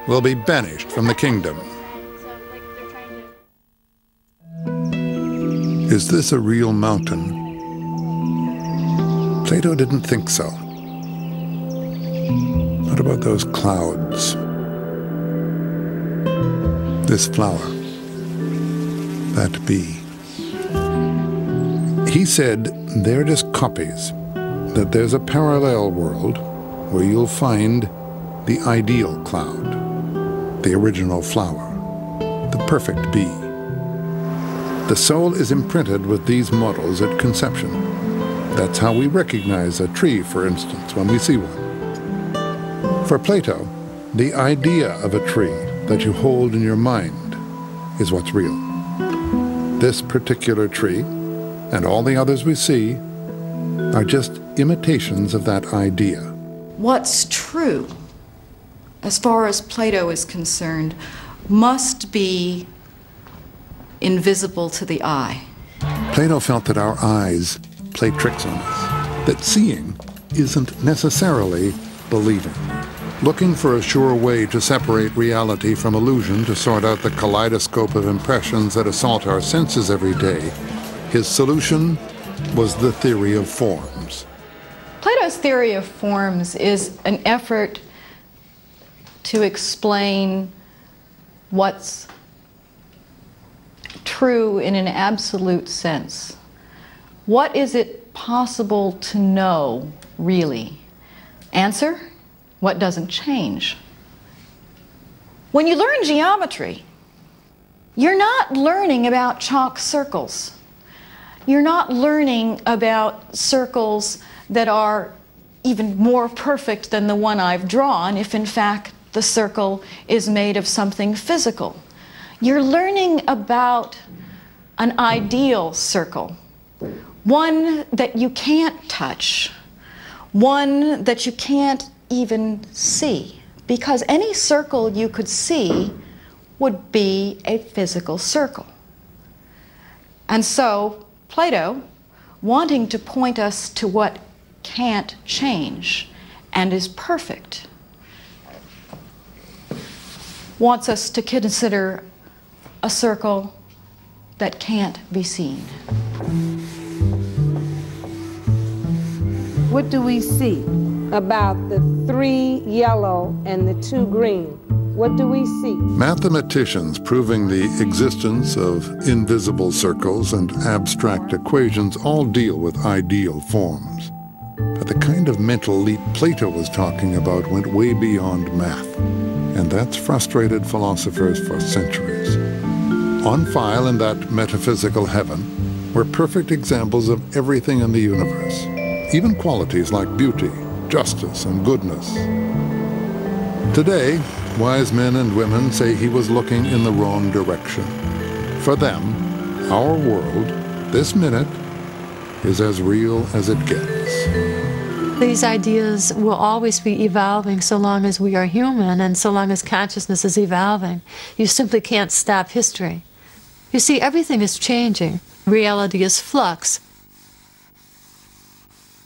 will be banished from the kingdom. Is this a real mountain? Plato didn't think so. What about those clouds? This flower? That bee? He said they're just copies, that there's a parallel world where you'll find the ideal cloud, the original flower, the perfect bee. The soul is imprinted with these models at conception. That's how we recognize a tree, for instance, when we see one. For Plato, the idea of a tree that you hold in your mind is what's real. This particular tree, and all the others we see, are just imitations of that idea. What's true, as far as Plato is concerned, must be invisible to the eye. Plato felt that our eyes play tricks on us, that seeing isn't necessarily believing. Looking for a sure way to separate reality from illusion, to sort out the kaleidoscope of impressions that assault our senses every day, his solution was the theory of forms. Plato's theory of forms is an effort to explain what's true in an absolute sense. What is it possible to know, really? Answer: what doesn't change. When you learn geometry, you're not learning about chalk circles. You're not learning about circles that are even more perfect than the one I've drawn, if in fact the circle is made of something physical. You're learning about an ideal circle, one that you can't touch, one that you can't even see, because any circle you could see would be a physical circle. And so Plato, wanting to point us to what can't change and is perfect, wants us to consider a circle that can't be seen. What do we see about the 3 yellow and the 2 green? What do we see? Mathematicians proving the existence of invisible circles and abstract equations all deal with ideal forms. But the kind of mental leap Plato was talking about went way beyond math, and that's frustrated philosophers for centuries. On file in that metaphysical heaven were perfect examples of everything in the universe, even qualities like beauty, justice, and goodness. Today, wise men and women say he was looking in the wrong direction. For them, our world, this minute, is as real as it gets. These ideas will always be evolving so long as we are human and so long as consciousness is evolving. You simply can't stop history. You see, everything is changing. Reality is flux.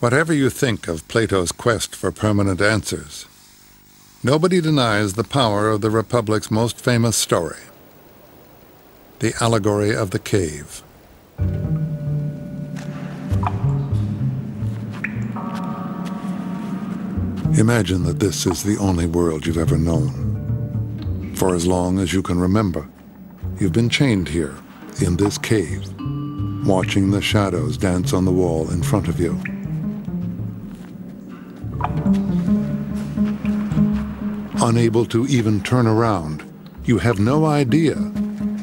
Whatever you think of Plato's quest for permanent answers, nobody denies the power of the Republic's most famous story, the allegory of the cave. Imagine that this is the only world you've ever known. For as long as you can remember, you've been chained here, in this cave, watching the shadows dance on the wall in front of you. Unable to even turn around, you have no idea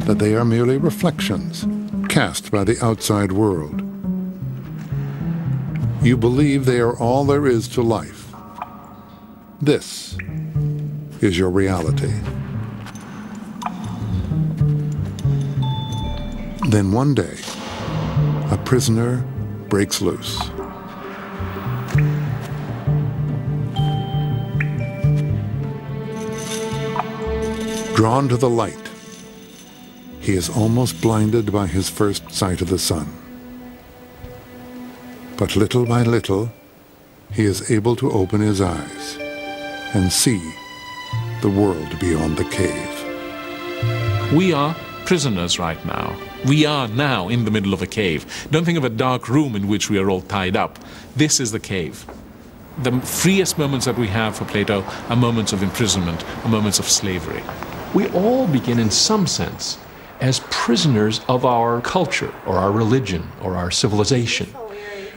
that they are merely reflections cast by the outside world. You believe they are all there is to life. This is your reality. Then one day, a prisoner breaks loose. Drawn to the light, he is almost blinded by his first sight of the sun. But little by little, he is able to open his eyes and see the world beyond the cave. We are prisoners right now. We are now in the middle of a cave. Don't think of a dark room in which we are all tied up. This is the cave. The freest moments that we have for Plato are moments of imprisonment, are moments of slavery. We all begin, in some sense, as prisoners of our culture, or our religion, or our civilization.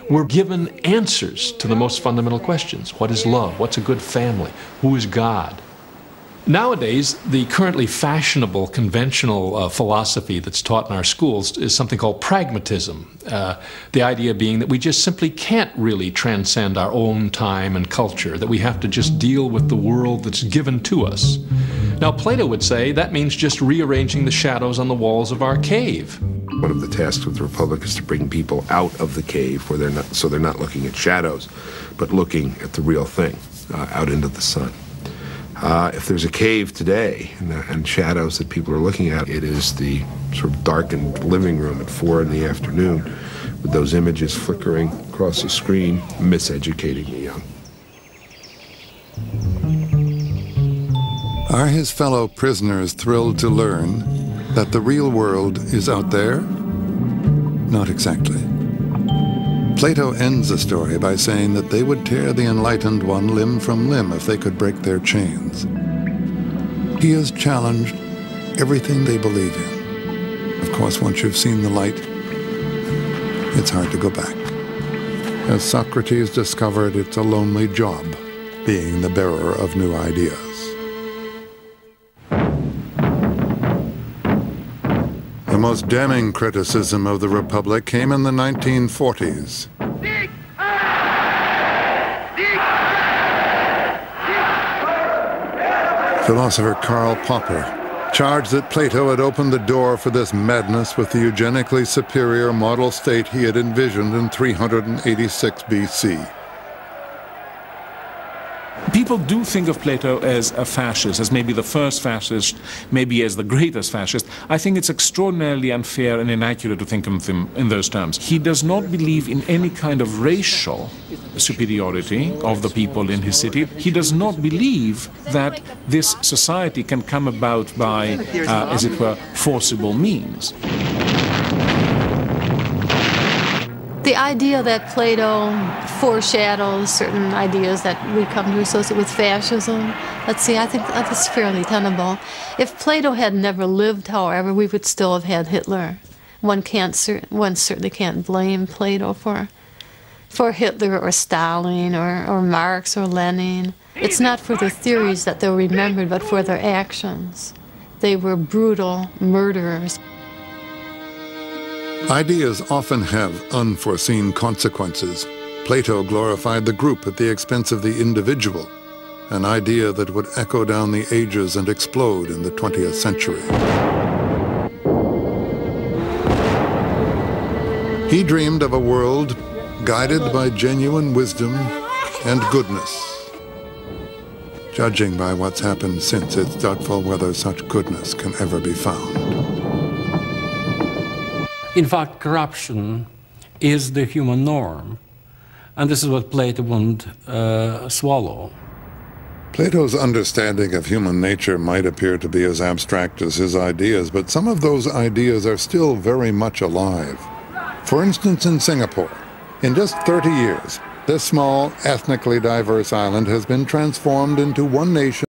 We're given answers to the most fundamental questions. What is love? What's a good family? Who is God? Nowadays, the currently fashionable, conventional philosophy that's taught in our schools is something called pragmatism. The idea being that we just simply can't really transcend our own time and culture, that we have to just deal with the world that's given to us. Now, Plato would say that means just rearranging the shadows on the walls of our cave. One of the tasks with the Republic is to bring people out of the cave where they're not looking at shadows, but looking at the real thing, out into the sun. If there's a cave today and shadows that people are looking at, it is the sort of darkened living room at 4 in the afternoon with those images flickering across the screen, miseducating the young. Are his fellow prisoners thrilled to learn that the real world is out there? Not exactly. Plato ends the story by saying that they would tear the enlightened one limb from limb if they could break their chains. He has challenged everything they believe in. Of course, once you've seen the light, it's hard to go back. As Socrates discovered, it's a lonely job being the bearer of new ideas. The most damning criticism of the Republic came in the 1940s. Philosopher Karl Popper charged that Plato had opened the door for this madness with the eugenically superior model state he had envisioned in 386 BC. People do think of Plato as a fascist, as maybe the first fascist, maybe as the greatest fascist. I think it's extraordinarily unfair and inaccurate to think of him in those terms. He does not believe in any kind of racial superiority of the people in his city. He does not believe that this society can come about by, as it were, forcible means. The idea that Plato foreshadows certain ideas that we come to associate with fascism, let's see, I think that's fairly tenable. If Plato had never lived, however, we would still have had Hitler. One certainly can't blame Plato for Hitler or Stalin or Marx or Lenin. It's not for their theories that they're remembered, but for their actions. They were brutal murderers. Ideas often have unforeseen consequences. Plato glorified the group at the expense of the individual, an idea that would echo down the ages and explode in the 20th century. He dreamed of a world guided by genuine wisdom and goodness. Judging by what's happened since, it's doubtful whether such goodness can ever be found. In fact, corruption is the human norm, and this is what Plato wouldn't swallow. Plato's understanding of human nature might appear to be as abstract as his ideas, but some of those ideas are still very much alive. For instance, in Singapore, in just 30 years, this small, ethnically diverse island has been transformed into one nation